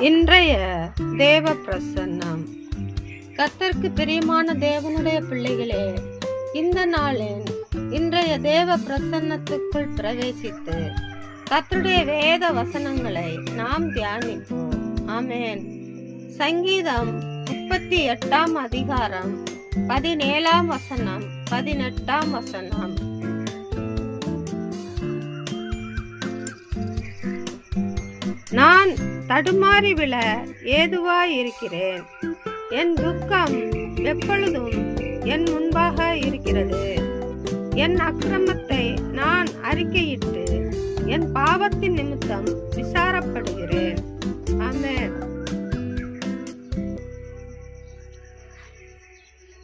இன்றைய தேவ பிரசன்னம். கர்த்தருக்கு பிரியமான தேவனுடைய பிள்ளைகளே, இந்த நாளின் இன்றைய தேவ பிரசன்னத்துக்குள் பிரவேசித்து கர்த்தருடைய வேத வசனங்களை நாம் தியானிப்போம். ஆமென். சங்கீதம் 38 அதிகாரம் 17 வசனம் 18 வசனம். நான் தடுமாறி விழ ஏதுவாயிருக்கிறேன். என் துக்கம் எப்பொழுதும் என் முன்பாக இருக்கிறது. என் அக்கிரமத்தை நான் அறிக்கையிட்டு என் பாவத்தின் நிமித்தம் விசாரப்படுகிறேன். ஆமென்.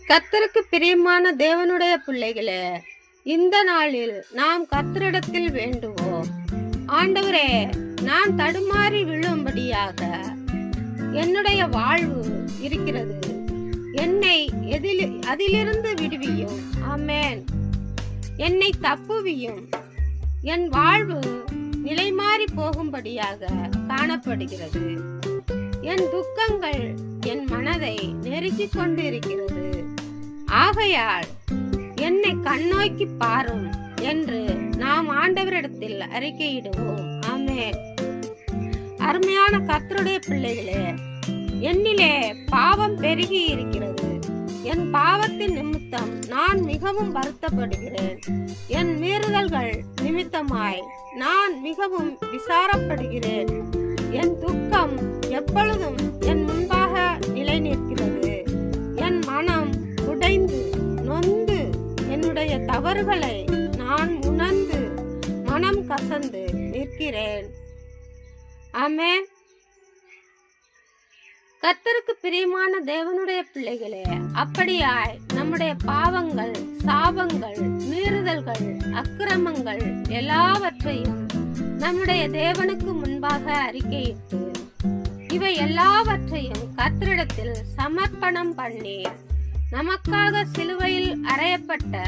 கர்த்தருக்கு பிரியமான தேவனுடைய பிள்ளைகளே, இந்த நாளில் நாம் கர்த்தரிடத்தில் வேண்டுவோம். ஆண்டவரே, நான் தடுமாறி விழும்படியாக என்னுடைய வாழ்வு இருக்கிறது. என்னை அதிலிருந்து விடுவியும். ஆமென். என்னை தப்புவியும். என் வாழ்வு நிலைமாறி போகும்படியாக காணப்படுகிறது. என் துக்கங்கள் என் மனதை நெருக்கிக் கொண்டு இருக்கிறது. ஆகையால் என்னை கண்ணோக்கி பாரும் என்று நாம் ஆண்டவரிடத்தில் அறிக்கையிடுவோம். ஆமென். அருமையான கர்த்தருடைய பிள்ளைகளே, என்னிலே பாவம் பெருகி இருக்கிறது. என் பாவத்தின் நிமித்தம் நான் மிகவும் வருத்தப்படுகிறேன். என் மீறுதல்கள் நிமித்தமாய் நான் மிகவும் விசாரப்படுகிறேன். என் துக்கம் எப்பொழுதும் என் முன்பாக நிலை நிற்கிறது. என் மனம் உடைந்து நொந்து என்னுடைய தவறுகளை நான் உணர்ந்து மனம் கசந்து நிற்கிறேன். ஆமென். கர்த்தருக்கு பிரியமான தேவனுடைய பிள்ளைகளே, அப்படியாய் நம்முடைய பாவங்கள், சாபங்கள், மீறுதல்கள், அக்கிரமங்கள் எல்லாவற்றையும் நம்முடைய தேவனுக்கு முன்பாக அறிக்கையிட்டு இவை எல்லாவற்றையும் கர்த்தரிடத்தில் சமர்ப்பணம் பண்ணி நமக்காக சிலுவையில் அறையப்பட்ட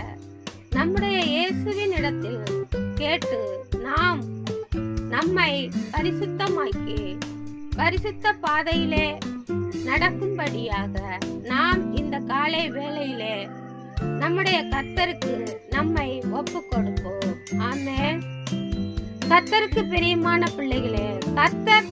நம்முடைய இயேசுவின் இடத்தில் கேட்டு நாம் நம்மை பரிசுத்தமாக்கி பரிசுத்த பாதையிலே நடக்கும்படியாக நாம் இந்த காலை வேளையிலே நம்முடைய கர்த்தருக்கு நம்மை ஒப்பு கொடுப்போம். ஆமென். கர்த்தருக்கு பிரியமான பிள்ளைகளே, கர்த்தர்